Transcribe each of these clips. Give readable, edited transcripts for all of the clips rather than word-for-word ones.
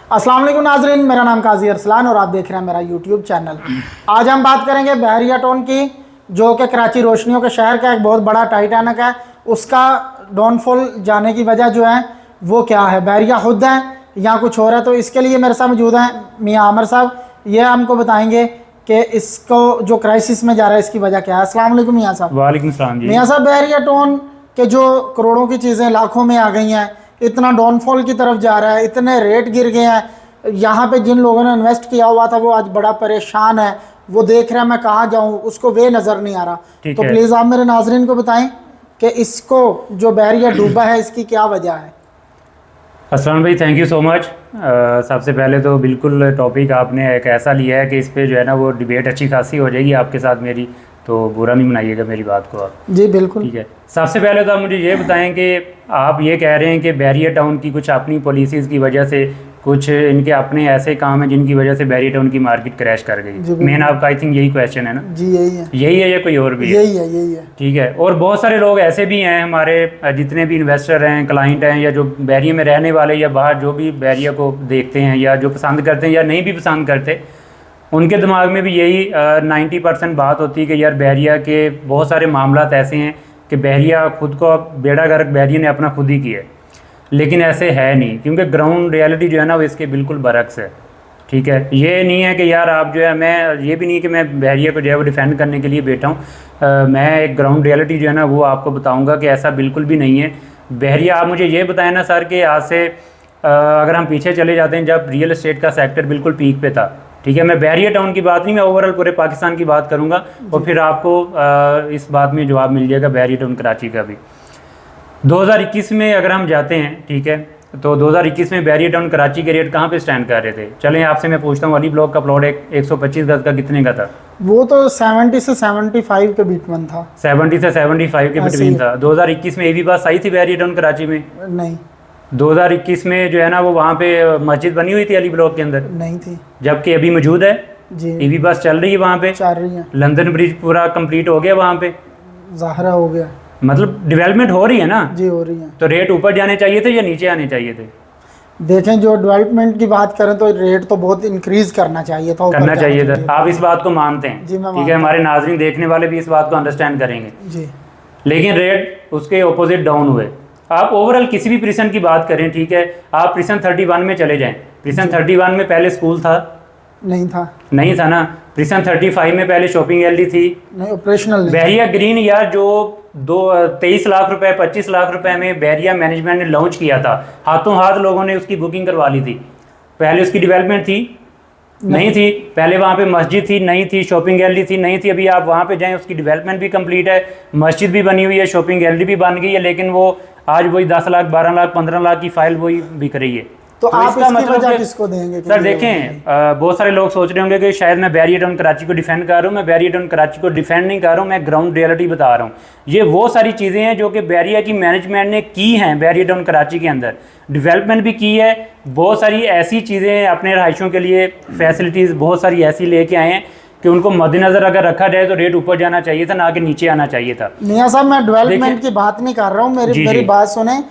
अस्सलाम वालेकुम नाजरीन, मेरा नाम काजी अरसलान और आप देख रहे हैं मेरा यूट्यूब चैनल। आज हम बात करेंगे बहरिया टाउन की, जो कि कराची रोशनियों के शहर का एक बहुत बड़ा टाइटैनिक है। उसका डाउनफॉल जाने की वजह जो है वो क्या है, बहरिया खुद है या कुछ और है। तो इसके लिए मेरे साथ मौजूद हैं मियाँ आमिर साहब, ये हमको बताएंगे कि इसको जो क्राइसिस में जा रहा है इसकी वजह क्या है। अस्सलाम वालेकुम मियाँ साहब। वालेकुम सलाम जी। मियाँ साहब, बहरिया टाउन के जो करोड़ों की चीज़ें लाखों में आ गई हैं, इतना डाउनफॉल की तरफ जा रहा है, इतने रेट गिर गए हैं। यहाँ पे जिन लोगों ने इन्वेस्ट किया हुआ था वो आज बड़ा परेशान है, वो देख रहे हैं मैं कहाँ जाऊँ, उसको वे नज़र नहीं आ रहा। तो प्लीज़ आप मेरे नाजरीन को बताएं कि इसको जो बहरिया डूबा है इसकी क्या वजह है। अस्सलाम भाई, थैंक यू सो मच। सबसे पहले तो बिल्कुल टॉपिक आपने एक ऐसा लिया है कि इस पे जो है ना वो डिबेट अच्छी खासी हो जाएगी आपके साथ मेरी, तो बुरा नहीं मनाइएगा मेरी बात को आप। जी बिल्कुल ठीक है। सबसे पहले तो आप मुझे ये बताएं कि आप ये कह रहे हैं कि बहरिया टाउन की कुछ अपनी पॉलिसीज़ की वजह से, कुछ इनके अपने ऐसे काम हैं जिनकी वजह से बहरिया टाउन की मार्केट क्रैश कर गई। मेन आपका आई थिंक यही क्वेश्चन है ना? जी यही है या कोई और भी है? यही है। ठीक है। और बहुत सारे लोग ऐसे भी हैं, हमारे जितने भी इन्वेस्टर हैं, क्लाइंट हैं, या जो बहरिया में रहने वाले या बाहर जो भी बहरिया को देखते हैं या जो पसंद करते हैं या नहीं भी पसंद करते, उनके दिमाग में भी यही 90% बात होती है कि यार बहरिया के बहुत सारे मामलात ऐसे हैं कि बहरिया खुद को बेड़ा गर्क बहरिया ने अपना खुद ही किया है। लेकिन ऐसे है नहीं, क्योंकि ग्राउंड रियलिटी जो है ना वो इसके बिल्कुल बरक्स है। ठीक है। ये नहीं है कि यार आप जो है, मैं ये भी नहीं कि मैं बहरिया को जो है वो डिफेंड करने के लिए बैठा हूँ। मैं एक ग्राउंड रियलिटी जो है ना वो आपको बताऊँगा कि ऐसा बिल्कुल भी नहीं है। बहरिया, आप मुझे ये बताएं ना सर कि आज से अगर हम पीछे चले जाते हैं जब रियल एस्टेट का सेक्टर बिल्कुल पीक पे था, ठीक है, मैं बहरिया टाउन की बात नहीं, मैं ओवरऑल पूरे पाकिस्तान की बात करूँगा और फिर आपको इस बात में जवाब मिल जाएगा बहरिया टाउन कराची का भी। 2021 में अगर हम जाते हैं, ठीक है, तो 2021 में बहरिया टाउन कराची के रेट कहाँ पे स्टैंड कर रहे थे? चलें आपसे मैं पूछता हूँ, अली ब्लॉक का प्लॉट 125 गज का कितने का था? वो तो 70 से 75 के बिटवीन था। 70 से 75 के बिटवीन था। 2021 में ये भी बात सही थी बहरिया टाउन कराची में? नहीं। 2021 में जो है ना वो वहाँ पे मस्जिद बनी हुई थी अली ब्लॉक के अंदर? नहीं थी। जबकि अभी मौजूद है जी। ईवी बस चल रही है वहाँ पे, चल रही है। लंदन ब्रिज पूरा कंप्लीट हो गया वहाँ पे, ज़ाहरा हो गया, मतलब डेवलपमेंट हो रही है ना? जी हो रही है। तो रेट ऊपर जाने चाहिए थे या नीचे आने चाहिए थे? देखें, जो डेवलपमेंट की बात करें तो रेट तो बहुत इंक्रीज करना चाहिए था, करना चाहिए था। आप इस बात को मानते हैं? जी मैं ठीक है, हमारे नाज़रीन देखने वाले भी इस बात को अंडरस्टैंड करेंगे जी। लेकिन रेट उसके ऑपोजिट डाउन हुए। आप ओवरऑल किसी भी प्रिसन की बात करें, ठीक है, आप प्रिसन 31 में चले जाएं, प्रिसन 31 में पहले स्कूल था? नहीं था ना। प्रिसन 35 में पहले शॉपिंग गैलरी थी? नहीं, ऑपरेशनल। बहरिया ग्रीन यार जो 23 लाख रुपए 25 लाख रुपए में बहरिया मैनेजमेंट ने लॉन्च किया था, हाथों हाथ लोगों ने उसकी बुकिंग करवा ली थी। पहले उसकी डेवलपमेंट थी? नहीं थी। पहले वहाँ पे मस्जिद थी? नहीं थी। शॉपिंग गैलरी थी? नहीं थी। अभी आप वहाँ पे जाएं, उसकी डेवलपमेंट भी कंप्लीट है, मस्जिद भी बनी हुई है, शॉपिंग गैलरी भी बन गई है, लेकिन वो आज वही 10 लाख 12 लाख 15 लाख की फाइल वही बिक रही है। तो आप इसका मतलब किसको देंगे? सर देखें, बहुत सारे लोग सोच रहे होंगे कि शायद मैं बहरिया टाउन कराची को डिफेंड कर रहा हूँ। मैं बहरिया टाउन कराची को डिफेंड नहीं कर रहा हूँ, मैं ग्राउंड रियलिटी बता रहा हूँ। ये वो सारी चीज़ें हैं जो कि बहरिया की मैनेजमेंट ने की हैं, बहरिया टाउन कराची के अंदर डेवलपमेंट भी की है। बहुत सारी ऐसी चीज़ें अपने रहायशों के लिए फैसिलिटीज़ बहुत सारी ऐसी लेके आए हैं कि उनको मद्देनजर अगर रखा जाए तो रेट ऊपर जाना चाहिए था, ना कि नीचे आना चाहिए था। मियां साहब, मैं डेवलपमेंट की बात नहीं कर रहा हूँ, मेरी बात सुने।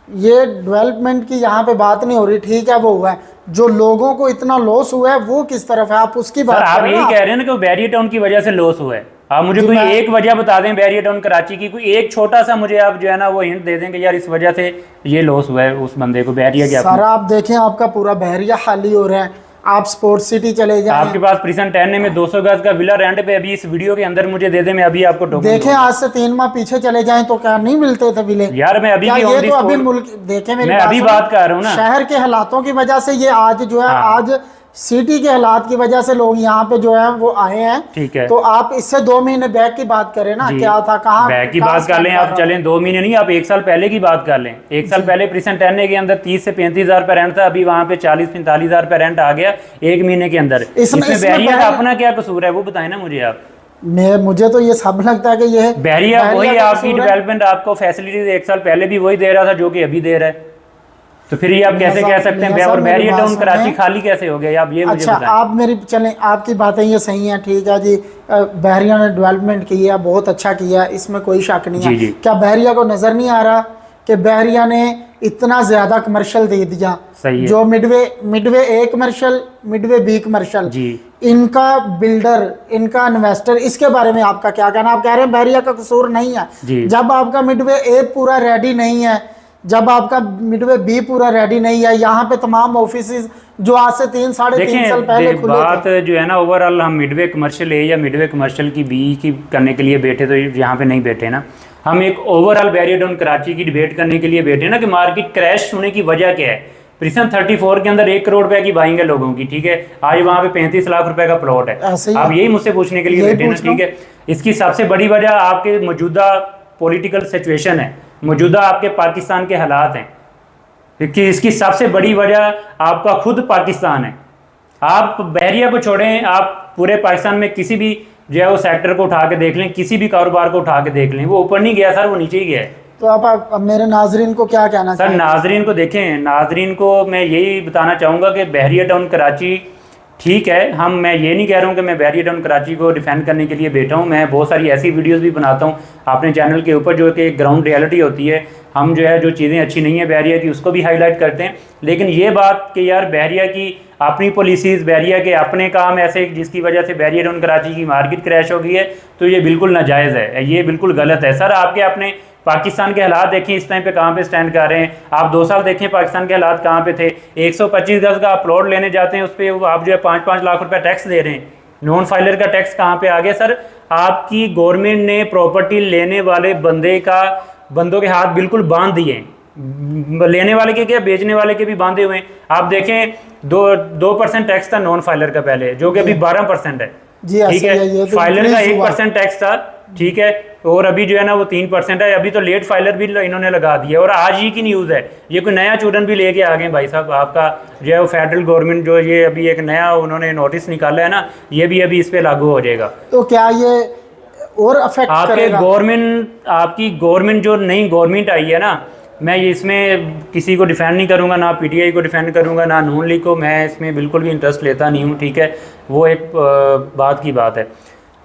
ये डेवलपमेंट की यहाँ पे बात नहीं हो रही, ठीक है, वो हुआ है, जो लोगों को इतना लॉस हुआ है वो किस तरफ है, आप उसकी बात आप यही कह रहे हैं ना कि बहरिया टाउन की वजह से लॉस हुआ है। आप मुझे कोई एक वजह बता दें बहरिया टाउन कराची की, कोई एक छोटा सा मुझे आप जो है ना वो हिंट दे दें कि यार इस वजह से ये लॉस हुआ है उस बंदे को बहरिया के। सर आप देखें, आपका पूरा बहरिया खाली हो रहा है, आप स्पोर्ट्स सिटी चले जाएं, आपके पास प्रिसन 10 में 200 गज का विला रेंट पे अभी इस वीडियो के अंदर मुझे दे दे, मैं अभी आपको देखें आज से 3 माह पीछे चले जाएं तो क्या नहीं मिलते थे विले? यार मैं अभी ये तो अभी मुल्क देखें, मैं अभी बात कर रहा हूँ ना, शहर के हालातों की वजह से ये आज जो है आज सिटी के हालात की वजह से लोग यहाँ पे जो है वो आए हैं। ठीक है, तो आप इससे 2 महीने बैक की बात करें ना, क्या था, कहाँ बैक की बात कर लें आप, चलें 2 महीने नहीं, आप 1 साल पहले की बात कर लें। 1 साल पहले प्रिसन 10 के अंदर 30 से 35 हज़ार रुपये रेंट था, अभी वहाँ पे 40-45 हज़ार रुपये रेंट आ गया 1 महीने के अंदर। इसमें बहरिया का अपना क्या कसूर है वो बताएं ना मुझे आप। मुझे तो ये सब लगता है कि ये बहरिया वही आपकी डेवलपमेंट आपको फैसिलिटीज 1 साल पहले भी वही दे रहा था जो कि अभी दे रहा है, तो फिर ये आप कैसे कह सकते हैं? और बहरिया टाउन कराची खाली कैसे हो गया? आप ये मुझे बताएं। आप मेरी चलें, आपकी बातें ये सही हैं, ठीक है जी, बहरिया ने डेवलपमेंट की है, बहुत अच्छा किया, इसमें कोई शक नहीं है। क्या बहरिया को नज़र नहीं आ रहा कि बहरिया ने इतना ज्यादा कमर्शियल दे दिया। सही है। जो मिडवे ए कमर्शियल, मिडवे बी कमर्शियल, जी। इनका बिल्डर, इनका इन्वेस्टर, इसके बारे में आपका क्या कहना? आप कह रहे हैं बहरिया का कसूर नहीं है। जी। जब आपका मिडवे ए पूरा रेडी नहीं है, जब आपका मिडवे बी पूरा रेडी नहीं है, यहाँ पे तमाम ऑफिस जो आज से 3 साढ़े 3 साल पहले खुले बात थे। जो है ना, ओवरऑल हम मिडवे कमर्शियल ए या मिडवे कमर्शियल की बी की करने के लिए बैठे तो यहाँ पे नहीं बैठे ना, हम एक ओवरऑल बैरियर डाउन कराची की डिबेट करने के लिए बैठे ना कि मार्केट क्रैश होने की वजह क्या है। प्रिज्म 34 के अंदर 1 करोड़ रुपए की बाइंग है लोगों की, ठीक है, आज वहाँ पे 35 लाख रुपए का प्लॉट है। आप यही मुझसे पूछने के लिए बैठे ना, ठीक है। इसकी सबसे बड़ी वजह आपके मौजूदा पॉलिटिकल सिचुएशन है, मौजूदा आपके पाकिस्तान के हालात हैं, क्योंकि इसकी सबसे बड़ी वजह आपका खुद पाकिस्तान है। आप बहरिया को छोड़ें, आप पूरे पाकिस्तान में किसी भी जो है वो सेक्टर को उठा के देख लें, किसी भी कारोबार को उठा के देख लें, वो ऊपर नहीं गया सर, वो नीचे ही गया है। तो आप मेरे नाजरीन को क्या कहना सर? नाजरीन को देखें, नाजरीन को मैं यही बताना चाहूँगा कि बहरिया टाउन कराची ठीक है, मैं ये नहीं कह रहा हूँ कि मैं बहरिया टाउन कराची को डिफेंड करने के लिए बैठा हूँ। मैं बहुत सारी ऐसी वीडियोस भी बनाता हूँ अपने चैनल के ऊपर जो कि ग्राउंड रियलिटी होती है। हम जो है जो चीज़ें अच्छी नहीं है बहरिया की उसको भी हाईलाइट करते हैं। लेकिन ये बात कि यार बहरिया की अपनी पॉलिसीज़, बहरिया के अपने काम ऐसे जिसकी वजह से बहरिया टाउन कराची की मार्केट क्रैश हो गई है, तो ये बिल्कुल नाजायज़ है, ये बिल्कुल गलत है। सर आपके अपने पाकिस्तान के हालात देखें इस टाइम पे कहाँ पे स्टैंड कर रहे हैं। आप 2 साल देखें पाकिस्तान के हालात कहाँ पे थे। 125 गज का आप प्लॉट लेने जाते हैं, उस पर आप जो है 5-5 लाख रुपए टैक्स दे रहे हैं। नॉन फाइलर का टैक्स कहाँ पे आ गया सर? आपकी गवर्नमेंट ने प्रॉपर्टी लेने वाले बंदों के हाथ बिल्कुल बांध दिए, लेने वाले के क्या बेचने वाले के भी बांधे हुए हैं। आप देखें 2% टैक्स था नॉन फाइलर का पहले, जो कि अभी 12% है, ठीक है। फाइलर का 1% टैक्स था, ठीक है, और अभी जो है ना वो 3% है। अभी तो लेट फाइलर भी इन्होंने लगा दिया। और आज ही की न्यूज़ है, ये कोई नया चूरन भी लेके आ गए भाई साहब। आपका जो है वो फेडरल गवर्नमेंट जो ये अभी एक नया उन्होंने नोटिस निकाला है ना, ये भी अभी इस पे लागू हो जाएगा। तो क्या ये और अफेक्ट करेगा? आपकी गवर्नमेंट जो नई गवर्नमेंट आई है ना, मैं इसमें किसी को डिफेंड नहीं करूंगा, ना पीटीआई को डिफेंड करूंगा, ना नून लीग को, मैं इसमें बिल्कुल भी इंटरेस्ट लेता नहीं हूं, ठीक है, वो एक बात की बात है।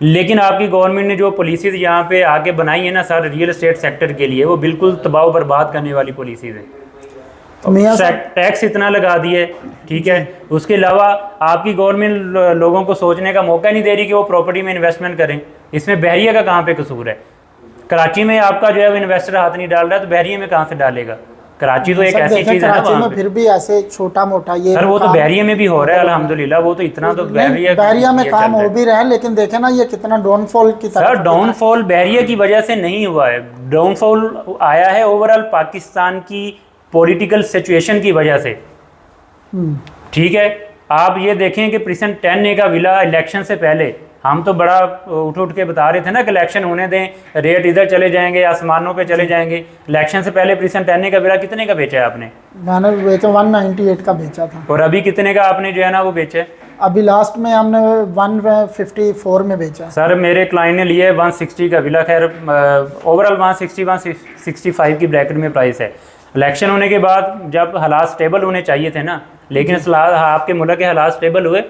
लेकिन आपकी गवर्नमेंट ने जो पॉलिसीज़ यहाँ पे आके बनाई है ना सर रियल एस्टेट सेक्टर के लिए, वो बिल्कुल तबाह बर्बाद करने वाली पॉलिसीज़ है। टैक्स इतना लगा दिए, ठीक है, उसके अलावा आपकी गवर्नमेंट लोगों को सोचने का मौका नहीं दे रही कि वो प्रॉपर्टी में इन्वेस्टमेंट करें। इसमें बहरिया का कहाँ पे कसूर है? कराची में आपका जो है वो इन्वेस्टर हाथ नहीं डाल रहा है, तो बहरिया में कहाँ से डालेगा? कराची तो एक ऐसी चीज है ना में फिर भी ऐसे छोटा मोटा ये सर वो तो बहरिया में भी हो रहा है अल्हम्दुलिल्लाह, वो तो इतना तो बहरिया में काम हो भी रहा है। लेकिन देखे ना ये कितना डाउनफॉल की तरफ। सर डाउनफॉल बहरिया की वजह से नहीं हुआ है, डाउनफॉल आया है ओवरऑल पाकिस्तान की पॉलिटिकल सिचुएशन की वजह से, ठीक है। आप ये देखें कि प्रिजन 10A का विला इलेक्शन से पहले हम तो बड़ा उठ के बता रहे थे ना कि इलेक्शन होने दें, रेट इधर चले जाएंगे, आसमानों पे चले जाएंगे। इलेक्शन से पहले प्रिजन 10A का विला कितने का बेचा है आपने? मैंने बेचा 198 का बेचा था। और अभी कितने का आपने जो है ना वो बेचा है? अभी लास्ट में हमने 154 में बेचा। सर मेरे क्लाइंट ने लिए 160 का विला, खैर ओवरऑल 165 की ब्रैकेट में प्राइस है। इलेक्शन होने के बाद जब हालात स्टेबल होने चाहिए थे ना, लेकिन आपके मुल्क के हालात स्टेबल हुए,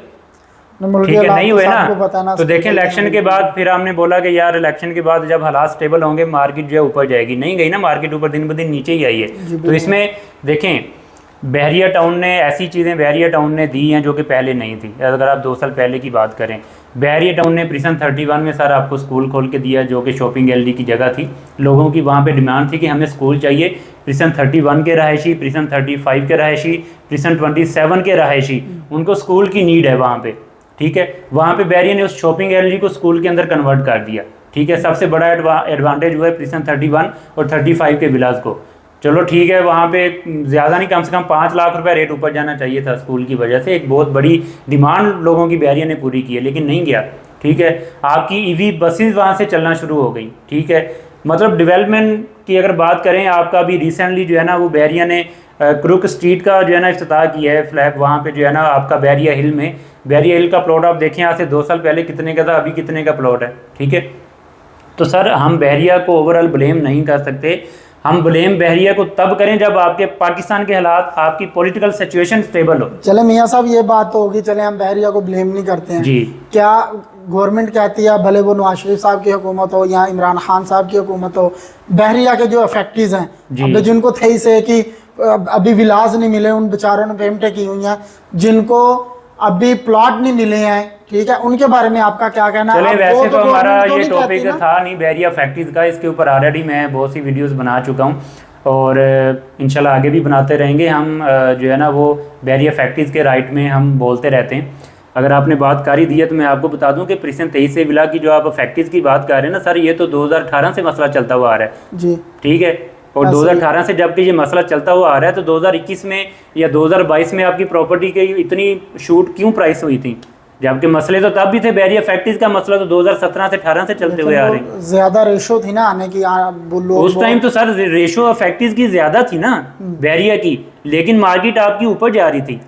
ठीक है, नहीं हुए ना। तो देखें इलेक्शन के बाद फिर हमने बोला कि यार इलेक्शन के बाद जब हालात स्टेबल होंगे मार्केट जो है ऊपर जाएगी, नहीं गई ना मार्केट ऊपर, दिन ब दिन नीचे ही आई है। तो इसमें देखें बहरिया टाउन ने ऐसी चीज़ें बहरिया टाउन ने दी हैं जो कि पहले नहीं थी। अगर आप 2 साल पहले की बात करें, बहरिया टाउन ने प्रिजन 31 में सर आपको स्कूल खोल के दिया, जो कि शॉपिंग गैलरी की जगह थी। लोगों की वहाँ पे डिमांड थी कि हमें स्कूल चाहिए। प्रिजन 31 के रहायशी, प्रिजन 35 के रहायशी, प्रिजन 27 के रहायशी, उनको स्कूल की नीड है वहाँ पे, ठीक है। वहाँ पे बहरिया ने उस शॉपिंग गैलरी को स्कूल के अंदर कन्वर्ट कर दिया, ठीक है। सबसे बड़ा एडवांटेज हुआ है प्रिजन 31 और 35 के विलास को। चलो ठीक है, वहाँ पे ज़्यादा नहीं, कम से कम 5 लाख रुपए रेट ऊपर जाना चाहिए था स्कूल की वजह से। एक बहुत बड़ी डिमांड लोगों की बहरिया ने पूरी की है, लेकिन नहीं गया, ठीक है। आपकी ईवी बसेस वहाँ से चलना शुरू हो गई, ठीक है। मतलब डेवलपमेंट की अगर बात करें, आपका भी रिसेंटली जो है ना वो बहरिया ने क्रुक स्ट्रीट का जो है ना इफ्तिताह किया है, फ्लैग वहाँ पे जो है ना आपका बहरिया हिल में। बहरिया हिल का प्लॉट आप देखें आज से 2 साल पहले कितने का था, अभी कितने का प्लॉट है, ठीक है। तो सर हम बहरिया को ओवरऑल ब्लेम नहीं कर सकते। हम ब्लेम बहरिया को तब करें जब आपके पाकिस्तान के हालात, आपकी पॉलिटिकल सिचुएशन स्टेबल हो। चले मियाँ साहब ये बात तो होगी, चले हम बहरिया को ब्लेम नहीं करते हैं जी। क्या गवर्नमेंट कहती है, भले वो नवाज शरीफ साहब की हुकूमत हो या इमरान खान साहब की हुकूमत हो, बहरिया के जो अफेक्टीज हैं जिनको थे से कि अभी विलास नहीं मिले, उन बेचारों ने पेमेंटें की हुई हैं, जिनको अभी प्लॉट नहीं मिले हैं, ठीक है, उनके बारे में आपका क्या कहना है? चले अब वैसे वो तो हमारा government को ये नहीं टॉपिक कहती ना। था नहीं बहरिया फैक्ट्रीज का, इसके ऊपर ऑलरेडी मैं बहुत सी वीडियोस बना चुका हूँ और इंशाल्लाह आगे भी बनाते रहेंगे हम। जो है ना वो बहरिया फैक्ट्रीज के राइट में हम बोलते रहते हैं। अगर आपने बात कर ही दी है तो मैं आपको बता दूं कि प्रिसन 23 से विला की जो आप फैक्ट्रीज की बात कर रहे हैं ना सर, ये तो 2018 से मसला चलता हुआ आ रहा है जी, ठीक है। और ऐसे ही। 2018 से जबकि ये मसला चलता हुआ आ रहा है तो 2021 में या 2022 में आपकी प्रॉपर्टी की इतनी शूट क्यों प्राइस हुई थी? जबकि मसले तो तब भी थे, बैरिया फैक्ट्रीज का मसला तो 2017 से 18 से चलते हुए आ रहे हैं। ज्यादा रेशो थी ना आने की, वो लोग उस टाइम तो सर रेशो फैक्ट्रीज की ज्यादा थी ना बैरिया की, लेकिन मार्केट आपकी ऊपर जा रही थी।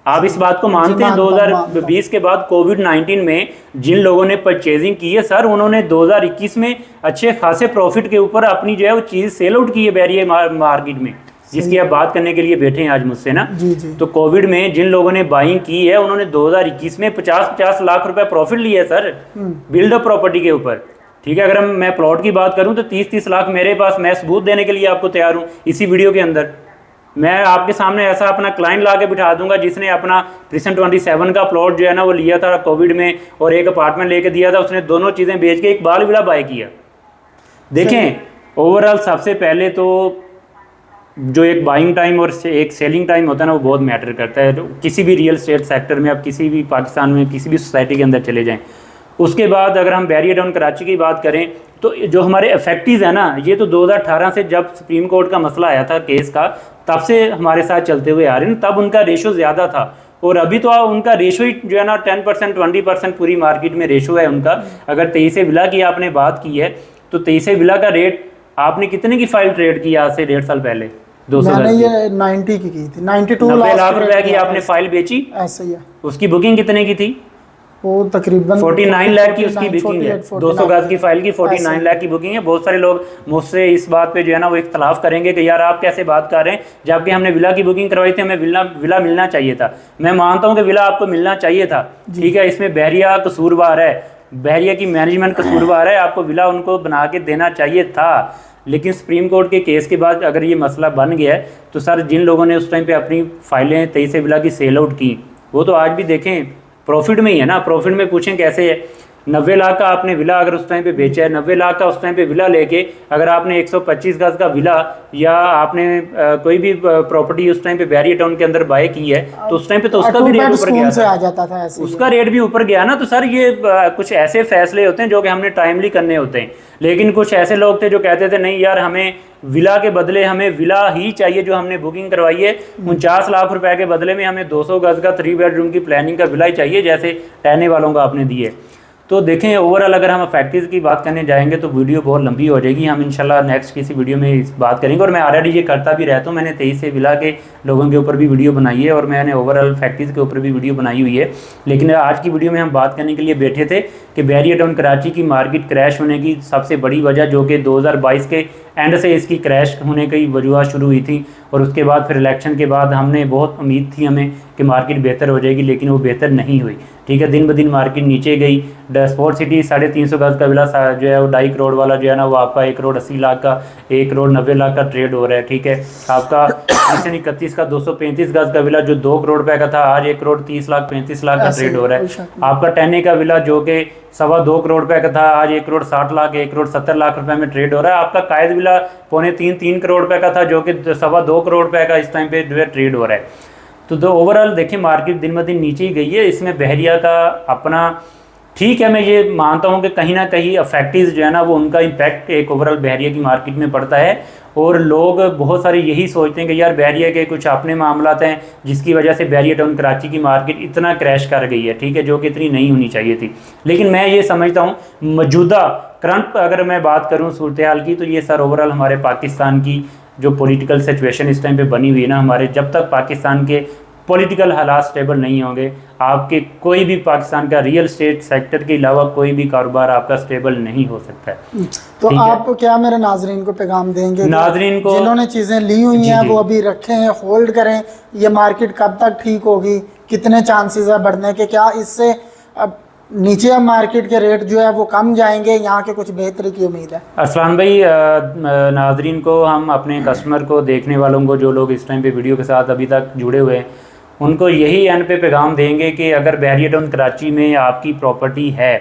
आप इस बात को मानते हैं? 2020 के बाद कोविड-19 में जिन लोगों ने परचेजिंग की है सर, उन्होंने 2021 में अच्छे खासे प्रॉफिट के ऊपर अपनी जो है वो चीज़ सेल आउट की है बैरिया मार्केट में, जिसकी आप बात करने के लिए बैठे हैं आज मुझसे ना। जी जी। तो कोविड में जिन लोगों ने बाइंग की है उन्होंने 2021 में 50-50 लाख रुपए प्रॉफिट लिया है सर बिल्ड अप प्रॉपर्टी के ऊपर, ठीक है। अगर मैं प्लॉट की बात करूं तो 30-30 लाख मेरे पास, मैं सबूत देने के लिए आपको तैयार हूं इसी वीडियो के अंदर। मैं आपके सामने ऐसा अपना क्लाइंट ला के बिठा दूंगा जिसने अपना प्रिसन 27 का प्लॉट जो है ना वो लिया था कोविड में और एक अपार्टमेंट लेके दिया था, उसने दोनों चीज़ें बेच के एक बाल विला बाय किया। देखें ओवरऑल सबसे पहले तो जो एक बाइंग टाइम और एक सेलिंग टाइम होता है ना वो बहुत मैटर करता है। तो किसी भी रियल एस्टेट सेक्टर में, आप किसी भी पाकिस्तान में किसी भी सोसाइटी के अंदर चले जाएं। उसके बाद अगर हम बैरिया टाउन कराची की बात करें तो जो हमारे इफेक्टिव है ना, ये तो 2018 से जब सुप्रीम कोर्ट का मसला आया था केस का, तब से हमारे साथ चलते हुए आ रहे हैं। तब उनका रेशो ज़्यादा था और अभी तो उनका रेशो ही जो है ना 10% 20% पूरी मार्केट में रेशो है उनका। अगर 23 विला की आपने बात की है तो 23 विला का रेट आपने कितने की फाइल ट्रेड की आज से 1.5 साल पहले? 200 मैंने ये 90 की थी, 92 90 लाख रुपए की आपने फाइल बेची। ऐसे ही है। उसकी बुकिंग कितने की थी? वो तकरीबन 49 लाख की उसकी बुकिंग है। 200 गज की फाइल की 49 लाख की बुकिंग है। बहुत सारे लोग मुझसे इस बात पे जो है ना वो इख्तलाफ करेंगे कि यार आप कैसे बात कर रहे हैं, जबकि हमने विला की बुकिंग करवाई थी, हमें विला मिलना चाहिए था। मैं मानता हूँ कि विला आपको मिलना चाहिए था, ठीक है। इसमें बहरिया कसूरवार है, बहरिया की मैनेजमेंट कसूरवार है, आपको विला उनको बना के देना चाहिए था। लेकिन सुप्रीम कोर्ट के केस के बाद अगर ये मसला बन गया है तो सर जिन लोगों ने उस टाइम पे अपनी फाइलें 23 विला की सेल आउट की वो तो आज भी देखें प्रॉफिट में ही है ना। प्रॉफिट में पूछें कैसे है? 90 लाख का आपने विला अगर उस टाइम पे बेचा है, 90 लाख का उस टाइम पे विला लेके अगर आपने 125 गज का विला या आपने कोई भी प्रॉपर्टी उस टाइम पे बैरिया टाउन के अंदर बाय की है तो उस टाइम पे तो उसका भी रेट ऊपर गया से आ जाता था, ऐसे उसका रेट भी ऊपर गया ना। तो सर ये कुछ ऐसे फैसले होते हैं जो कि हमने टाइमली करने होते हैं। लेकिन कुछ ऐसे लोग थे जो कहते थे नहीं यार हमें विला के बदले हमें विला ही चाहिए जो हमने बुकिंग करवाई है, 49 लाख रुपए के बदले में हमें 200 गज का 3 बेडरूम की प्लानिंग का विला ही चाहिए जैसे रहने वालों का आपने दिए। तो देखें ओवरऑल अगर हम फैक्ट्रीज की बात करने जाएंगे तो वीडियो बहुत लंबी हो जाएगी। हम इंशाल्लाह नेक्स्ट किसी वीडियो में इस बात करेंगे और मैं ऑलरेडी ये करता भी रहता हूँ। मैंने 23 से विला के लोगों के ऊपर भी वीडियो बनाई है और मैंने ओवरऑल फैक्ट्रीज के ऊपर भी वीडियो बनाई हुई है। लेकिन आज की वीडियो में हम बात करने के लिए बैठे थे कि बैरिया टाउन कराची की मार्केट क्रैश होने की सबसे बड़ी वजह जो कि 2022 के एंड से इसकी क्रैश होने की वजूहत शुरू हुई थी और उसके बाद फिर इलेक्शन के बाद हमने बहुत उम्मीद थी हमें कि मार्केट बेहतर हो जाएगी, लेकिन वो बेहतर नहीं हुई, ठीक है। दिन ब दिन मार्केट नीचे गई। स्पोर्ट सिटी 350 गज का विला जो है वो 2.5 करोड़ वाला जो है ना वो आपका 1 करोड़ 80 लाख का 1 करोड़ 90 लाख का ट्रेड हो रहा है, ठीक है। आपका 31 का 235 गज का विला जो 2 करोड़ रुपए का था आज 1 करोड़ 30 लाख 35 लाख का ट्रेड हो रहा है। आपका 10 का विला जो कि 2.25 करोड़ रुपए का था आज 1 करोड़ 60 लाख 1 करोड़ 70 लाख रुपए में ट्रेड हो रहा है। आपका कायद विला 2.25-3 करोड़ रुपए का था जो कि 2.25 करोड़ रुपए का इस टाइम पे जो है ट्रेड हो रहा है। तो ओवरऑल देखिए मार्केट दिन ब दिन नीचे ही गई है। इसमें बहरिया का अपना ठीक है, मैं ये मानता हूँ कि कहीं ना कहीं अफेक्टिव जो है ना वो उनका इम्पैक्ट एक ओवरऑल बहरिया की मार्केट में पड़ता है और लोग बहुत सारे यही सोचते हैं कि यार बहरिया के कुछ अपने मामलात हैं जिसकी वजह से बहरिया टाउन कराची की मार्केट इतना क्रैश कर गई है, ठीक है, जो कि इतनी नहीं होनी चाहिए थी। लेकिन मैं ये समझता हूँ मौजूदा करंट अगर मैं बात करूँ सूरत हाल की तो ये सर ओवरऑल हमारे पाकिस्तान की जो पॉलिटिकल सिचुएशन इस टाइम पे बनी हुई है ना, हमारे जब तक पाकिस्तान के पॉलिटिकल हालात स्टेबल नहीं होंगे आपके कोई भी पाकिस्तान का रियल एस्टेट सेक्टर के अलावा कोई भी कारोबार आपका स्टेबल नहीं हो सकता है। तो आप क्या मेरे नाजरीन को पैगाम देंगे? नाजरीन को जिन्होंने चीज़ें ली हुई हैं वो अभी रखें हैं, होल्ड करें, ये मार्केट कब तक ठीक होगी, कितने चांसेस है बढ़ने के, क्या इससे अब नीचे अब मार्केट के रेट जो है वो कम जाएंगे, यहाँ के कुछ बेहतरी की उम्मीद है? अरसलान भाई, नाजरीन को, हम अपने कस्टमर को, देखने वालों को, जो लोग इस टाइम पे वीडियो के साथ अभी तक जुड़े हुए हैं, उनको यही एंड पे पैगाम देंगे कि अगर बहरिया टाउन कराची में आपकी प्रॉपर्टी है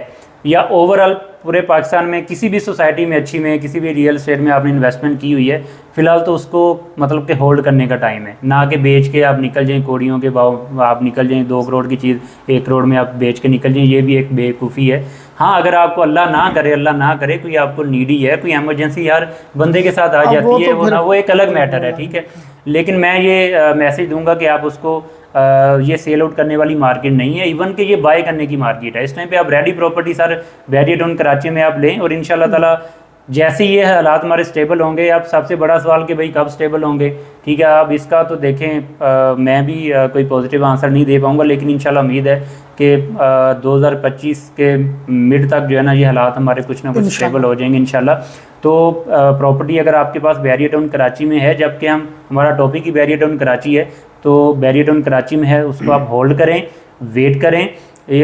या ओवरऑल पूरे पाकिस्तान में किसी भी सोसाइटी में अच्छी में, किसी भी रियल एस्टेट में आपने इन्वेस्टमेंट की हुई है, फ़िलहाल तो उसको मतलब कि होल्ड करने का टाइम है, ना कि बेच के आप निकल जाएं कौड़ियों के भाव, आप निकल जाएं 2 करोड़ की चीज़ 1 करोड़ में आप बेच के निकल जाएं, ये भी एक बेवकूफ़ी है। हाँ, अगर आपको अल्लाह ना करे कोई आपको नीडी है, कोई एमरजेंसी हर बंदे के साथ आ जाती है, वो एक अलग मैटर है, ठीक है। लेकिन मैं ये मैसेज दूंगा कि आप उसको ये सेल आउट करने वाली मार्केट नहीं है, इवन कि ये बाय करने की मार्केट है। इस टाइम पे आप रेडी प्रॉपर्टी सर बहरिया टाउन कराची में आप लें, और इंशाल्लाह ताला जैसे ये हालात हमारे स्टेबल होंगे, अब सबसे बड़ा सवाल कि भाई कब स्टेबल होंगे, ठीक है। अब इसका तो देखें, मैं भी कोई पॉजिटिव आंसर नहीं दे पाऊँगा, लेकिन इंशाल्लाह उम्मीद है कि 2025 के मिड तक जो है ना ये हालात हमारे कुछ ना कुछ स्टेबल हो जाएंगे इंशाल्लाह। तो प्रॉपर्टी अगर आपके पास बहरिया टाउन कराची में है, जबकि हमारा टॉपिक ही बहरिया टाउन कराची है, तो बहरिया टाउन कराची में है, उसको आप होल्ड करें, वेट करें।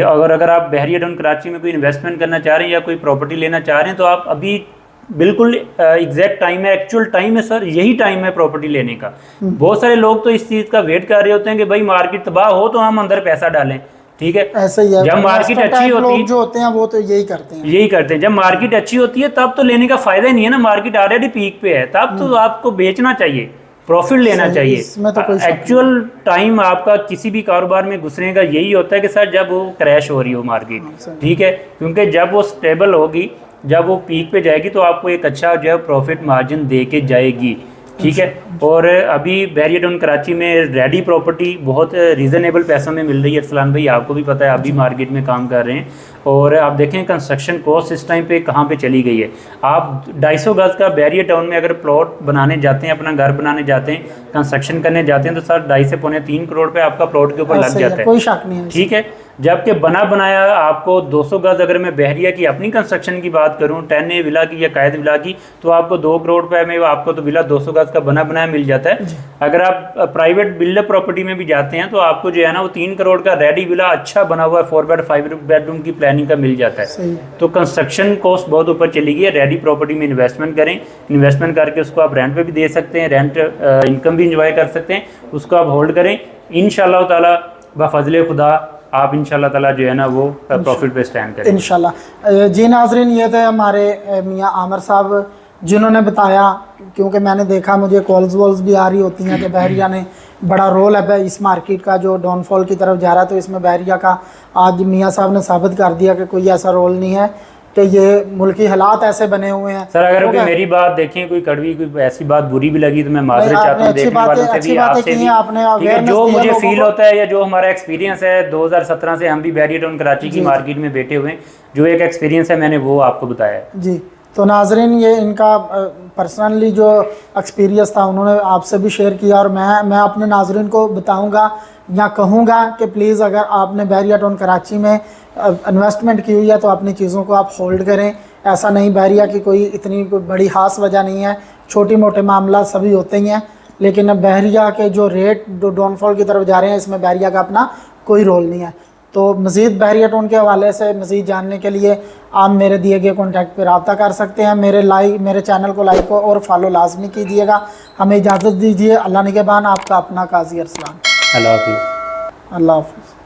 अगर आप बहरिया टाउन कराची में कोई इन्वेस्टमेंट करना चाह रहे हैं या कोई प्रॉपर्टी लेना चाह रहे हैं, तो आप अभी बिल्कुल एग्जैक्ट टाइम है, एक्चुअल टाइम है सर, यही टाइम है प्रॉपर्टी लेने का। बहुत सारे लोग तो इस चीज़ का वेट कर रहे होते हैं कि भाई मार्केट तबाह हो तो हम अंदर पैसा डालें, ठीक है। ऐसे ही है, जब मार्केट अच्छी होती है, जो होते हैं वो तो यही करते हैं। जब मार्केट अच्छी होती है तब तो लेने का फायदा ही नहीं है ना, मार्केट ऑलरेडी पीक पे है, तब तो आपको बेचना चाहिए, प्रॉफिट लेना चाहिए। तो एक्चुअल टाइम आपका किसी भी कारोबार में घुसने का यही होता है कि सर जब वो क्रैश हो रही हो मार्केट, ठीक है, क्योंकि जब वो स्टेबल होगी, जब वो पीक पे जाएगी तो आपको एक अच्छा जो है प्रॉफिट मार्जिन दे के जाएगी, ठीक है। और अभी बहरिया टाउन कराची में रेडी प्रॉपर्टी बहुत रीज़नेबल पैसों में मिल रही है। अरसलान भाई आपको भी पता है, आप भी मार्केट में काम कर रहे हैं, और आप देखें कंस्ट्रक्शन कॉस्ट इस टाइम पे कहाँ पे चली गई है। आप 250 गज का बहरिया टाउन में अगर प्लॉट बनाने जाते हैं, अपना घर बनाने जाते हैं, कंस्ट्रक्शन करने जाते हैं, तो सर 2.5 से पौने 3 करोड़ पे आपका प्लॉट के ऊपर लग जाता है, कोई शक नहीं है, ठीक है। जबकि बना बनाया आपको 200 गज, अगर मैं बहरिया की अपनी कंस्ट्रक्शन की बात करूं, 10A विला की या कायद विला की, तो आपको 2 करोड़ रुपए में आपको तो विला 200 गज का बना बनाया मिल जाता है। अगर आप प्राइवेट बिल्डर प्रॉपर्टी में भी जाते हैं तो आपको जो है ना वो 3 करोड़ का रेडी विला अच्छा बना हुआ 4 बेड 5 बेडरूम की प्लानिंग का मिल जाता है। तो कंस्ट्रक्शन कॉस्ट बहुत ऊपर चली गई है। रेडी प्रॉपर्टी में इन्वेस्टमेंट करें, इन्वेस्टमेंट करके उसको आप रेंट पे भी दे सकते हैं, रेंट इनकम भी इंजॉय कर सकते हैं, उसको आप होल्ड करें। इंशाल्लाह ताला बफजले खुदा आप इंशाल्लाह ताला जो है ना वो प्रॉफिट पे स्टैंड करें इंशाल्लाह। जी नाजरीन, ये थे हमारे मियाँ आमिर साहब जिन्होंने बताया, क्योंकि मैंने देखा, मुझे कॉल्स वॉल्स भी आ रही होती हैं कि बहरिया ने बड़ा रोल है इस मार्केट का जो डाउनफॉल की तरफ जा रहा है, तो इसमें बहरिया का आज मियाँ साहब ने साबित कर दिया कि कोई ऐसा रोल नहीं है, कि ये मुल्की हालात ऐसे बने हुए हैं। सर अगर कोई मेरी बात देखें, कोई कड़वी, कोई ऐसी बात बुरी भी लगी तो मैं माजरत चाहता हूँ देखने वालों से भी, आपसे भी, ठीक है। जो मुझे फील होता है या जो हमारा एक्सपीरियंस है, 2017 से हम भी बहरिया टाउन कराची की मार्केट में बैठे हुए हैं, जो एक एक्सपीरियंस है मैंने वो आपको बताया जी। तो नाजरीन, ये इनका पर्सनली जो एक्सपीरियंस था उन्होंने आपसे भी शेयर किया, और मैं अपने नाजरीन को बताऊंगा या कहूँगा कि प्लीज़ अगर आपने बहरिया टाउन कराची में इन्वेस्टमेंट की हुई है तो अपनी चीज़ों को आप होल्ड करें। ऐसा नहीं, बहरिया की कोई इतनी कोई बड़ी खास वजह नहीं है, छोटी मोटे मामला सभी होते ही हैं, लेकिन अब बहरिया के जो रेट डाउनफॉल की तरफ जा रहे हैं, इसमें बहरिया का अपना कोई रोल नहीं है। तो मज़ीद बहरिया टाउन के हवाले से मज़ीद जानने के लिए आप मेरे दिए गए कॉन्टैक्ट पर रब्ता कर सकते हैं। मेरे चैनल को लाइक और फॉलो लाजमी कीजिएगा। हमें इजाज़त दीजिए। अल्लाह निगहबान। आपका अपना काजी अरसलान। अल्लाह हाफिज़। अल्लाह हाफिज़।